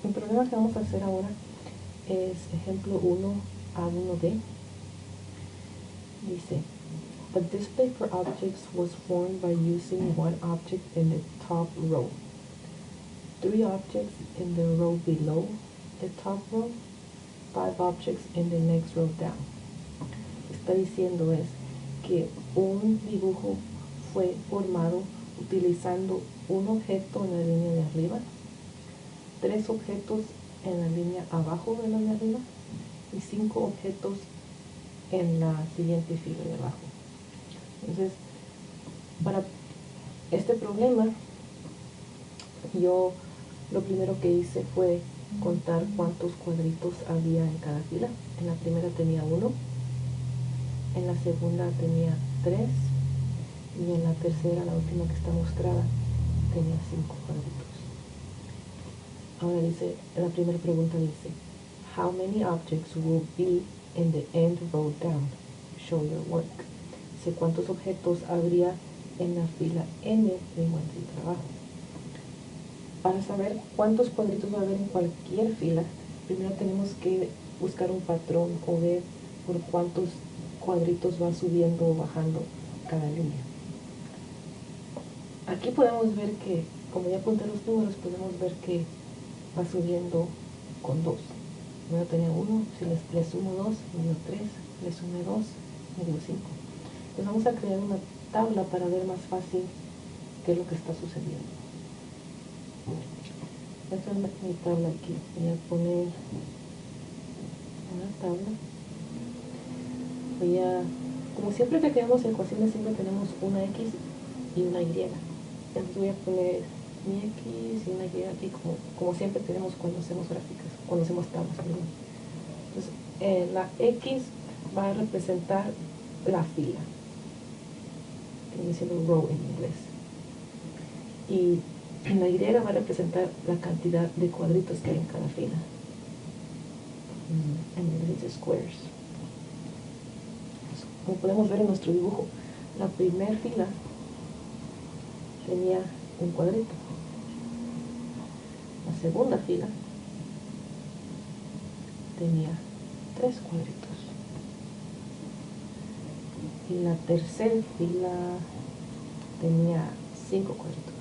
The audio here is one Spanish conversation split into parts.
El problema que vamos a hacer ahora es ejemplo 1 a 1D. Dice, a display for objects was formed by using one object in the top row, 3 objects in the row below the top row, 5 objects in the next row down. Está diciendo es que un dibujo fue formado utilizando un objeto en la línea de arriba, 3 objetos en la línea abajo de la de arriba y 5 objetos en la siguiente fila de abajo. Entonces, para este problema, yo lo primero que hice fue contar cuántos cuadritos había en cada fila. En la primera tenía 1, en la segunda tenía 3 y en la tercera, la última que está mostrada, tenía 5 cuadritos. Ahora dice, la primera pregunta dice, how many objects will be in the end row down? Show your work. Dice, ¿cuántos objetos habría en la fila N de muestra y trabajo? Para saber cuántos cuadritos va a haber en cualquier fila, primero tenemos que buscar un patrón o ver por cuántos cuadritos va subiendo o bajando cada línea. Aquí podemos ver que, como ya apunté los números, podemos ver que va subiendo con 2. Primero tenía 1, si le sumo 2, me dio 3, le sumé 2, me dio 5. Entonces vamos a crear una tabla para ver más fácil qué es lo que está sucediendo. Esta es mi tabla aquí. Voy a poner una tabla. Como siempre que creamos ecuaciones, siempre tenemos una X y una Y. Entonces voy a poner mi X y una Y aquí, como siempre tenemos cuando hacemos gráficas, cuando hacemos tablas, perdón. Entonces, la X va a representar la fila, que viene siendo row en inglés. Y la Y va a representar la cantidad de cuadritos que hay en cada fila. En inglés dice squares. Como podemos ver en nuestro dibujo, la primera fila tenía un cuadrito. La segunda fila tenía 3 cuadritos. Y la tercera fila tenía 5 cuadritos.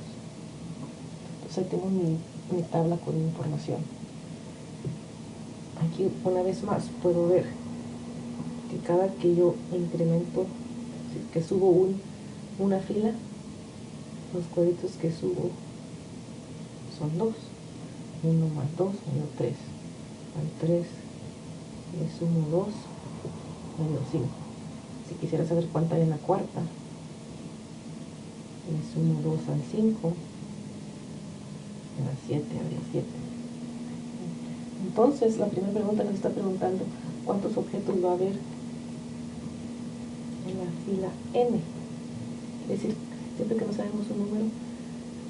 Entonces ahí tengo mi tabla con información. Aquí una vez más puedo ver que cada que yo incremento, que subo una fila, los cuadritos que subo son 2. 1 más 2 me dio 3. Al 3 le sumo 2, me dio 5. Si quisiera saber cuánta hay en la cuarta, le sumo 2 al 5, me da 7, habría 7. Entonces, la primera pregunta nos está preguntando cuántos objetos va a haber en la fila N. Es decir, siempre que no sabemos un número,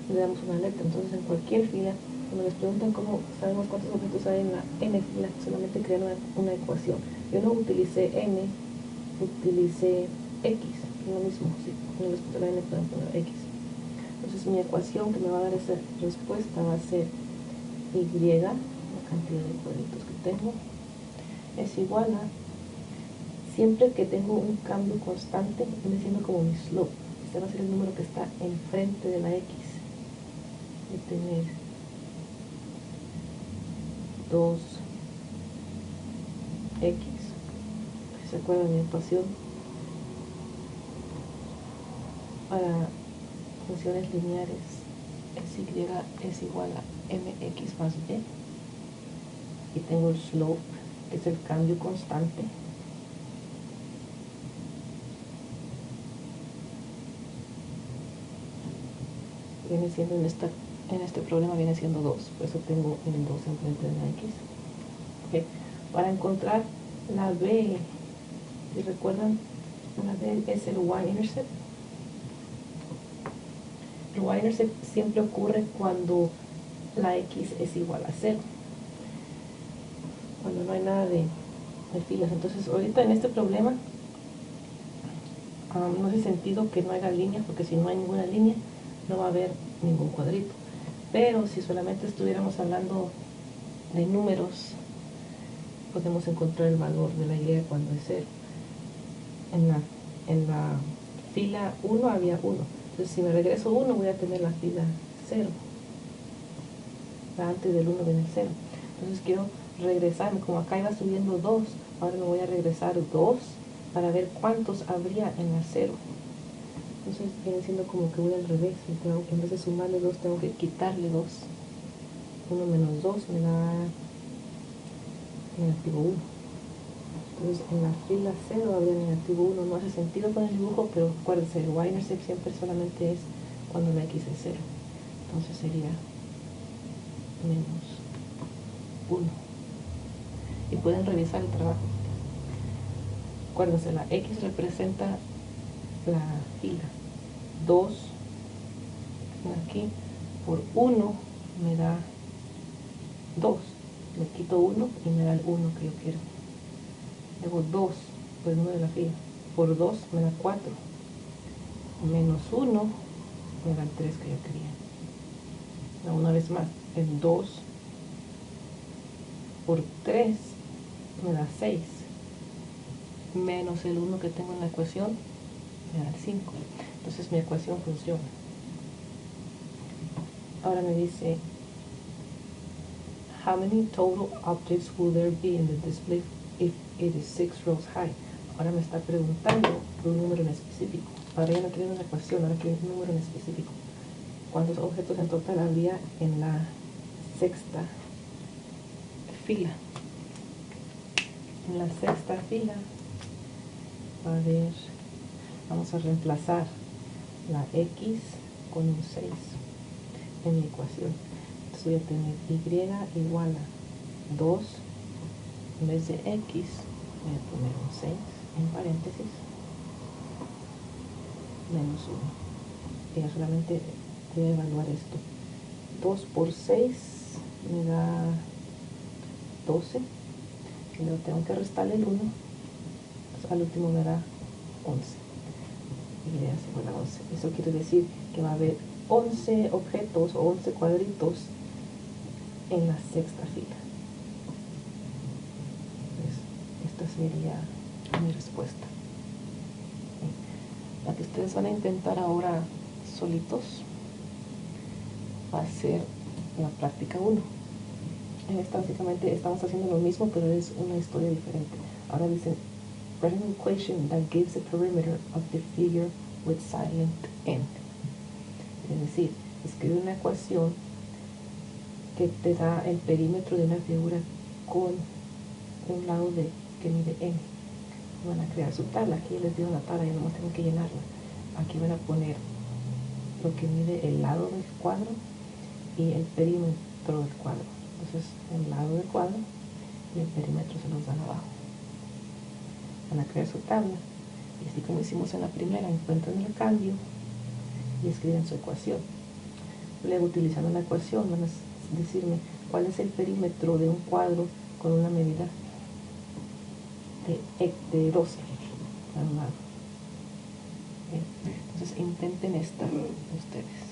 le damos una letra. Entonces, en cualquier fila, cuando les preguntan cómo sabemos cuántos objetos hay en la N fila, solamente crean una ecuación. Yo no utilicé N, utilicé X, lo mismo, si no les puse la N pueden poner X. Entonces mi ecuación que me va a dar esa respuesta va a ser Y, la cantidad de cuadritos que tengo, es igual a, siempre que tengo un cambio constante, viene siendo como mi slope. Este va a ser el número que está enfrente de la X. Voy a tener 2X. Si se acuerdan de mi ecuación, para funciones lineares, y es igual a mx más b. Y tengo el slope, que es el cambio constante. Viene siendo en este problema viene siendo 2, por eso tengo el 2 enfrente de la x. Okay. Para encontrar la b, si recuerdan, la b es el y-intercept. El y-intercept siempre ocurre cuando la x es igual a 0, cuando no hay nada de filas. Entonces ahorita en este problema no hace sentido que no haya líneas, porque si no hay ninguna línea no va a haber ningún cuadrito. Pero si solamente estuviéramos hablando de números podemos encontrar el valor de la y cuando es 0. En la fila 1 había 1. Entonces si me regreso 1 voy a tener la fila 0. Antes del 1 viene el 0. Entonces quiero regresarme, como acá iba subiendo 2, ahora me voy a regresar 2 para ver cuántos habría en la 0. Entonces viene siendo como que voy al revés, en vez de sumarle 2 tengo que quitarle 2. 1 menos 2 me da negativo 1. Entonces en la fila 0 habría negativo 1. No hace sentido con el dibujo, pero acuérdense, el y-intercept siempre solamente es cuando la x es 0. Entonces sería menos 1. Y pueden revisar el trabajo. Acuérdense, la x representa la fila. 2 aquí por 1 me da 2. Le quito 1 y me da el 1 que yo quiero. Luego 2 por el 1 de la fila. Por 2 me da 4. Menos 1 me da el 3 que yo quería. Una vez más, el 2 por 3 me da 6. Menos el 1 que tengo en la ecuación me da el 5. Entonces mi ecuación funciona. Ahora me dice, how many total objects will there be in the display if it is 6 rows high? Ahora me está preguntando por un número en específico. Ahora ya no quiero una ecuación, ahora quiero un número en específico. ¿Cuántos objetos en total habría en la sexta fila? En la sexta fila, a ver, vamos a reemplazar la x con un 6 en mi ecuación. Entonces voy a tener y igual a 2, en vez de x voy a poner un 6 en paréntesis, menos 1. Y ya solamente voy a evaluar esto. 2 por 6 me da 12. Y luego tengo que restarle el 1. Entonces al último me da 11. Y es igual a 11. Eso quiere decir que va a haber 11 objetos o 11 cuadritos en la sexta fila. Esta sería mi respuesta. La que ustedes van a intentar ahora solitos va a ser la práctica 1. En esta básicamente estamos haciendo lo mismo, pero es una historia diferente. Ahora dicen, write an equation that gives the perimeter of the figure with silent n. Es decir, escribe una ecuación que te da el perímetro de una figura con un lado que mide n. Van a crear su tabla. Aquí les dio una tabla y no tienen que llenarla. Aquí van a poner lo que mide el lado del cuadro y el perímetro del cuadro. Entonces el lado del cuadro y el perímetro se los dan abajo. Van a crear su tabla y así como hicimos en la primera, encuentran el cambio y escriben su ecuación. Luego, utilizando la ecuación, van a decirme cuál es el perímetro de un cuadro con una medida de 12 a un lado. Entonces intenten esta ustedes.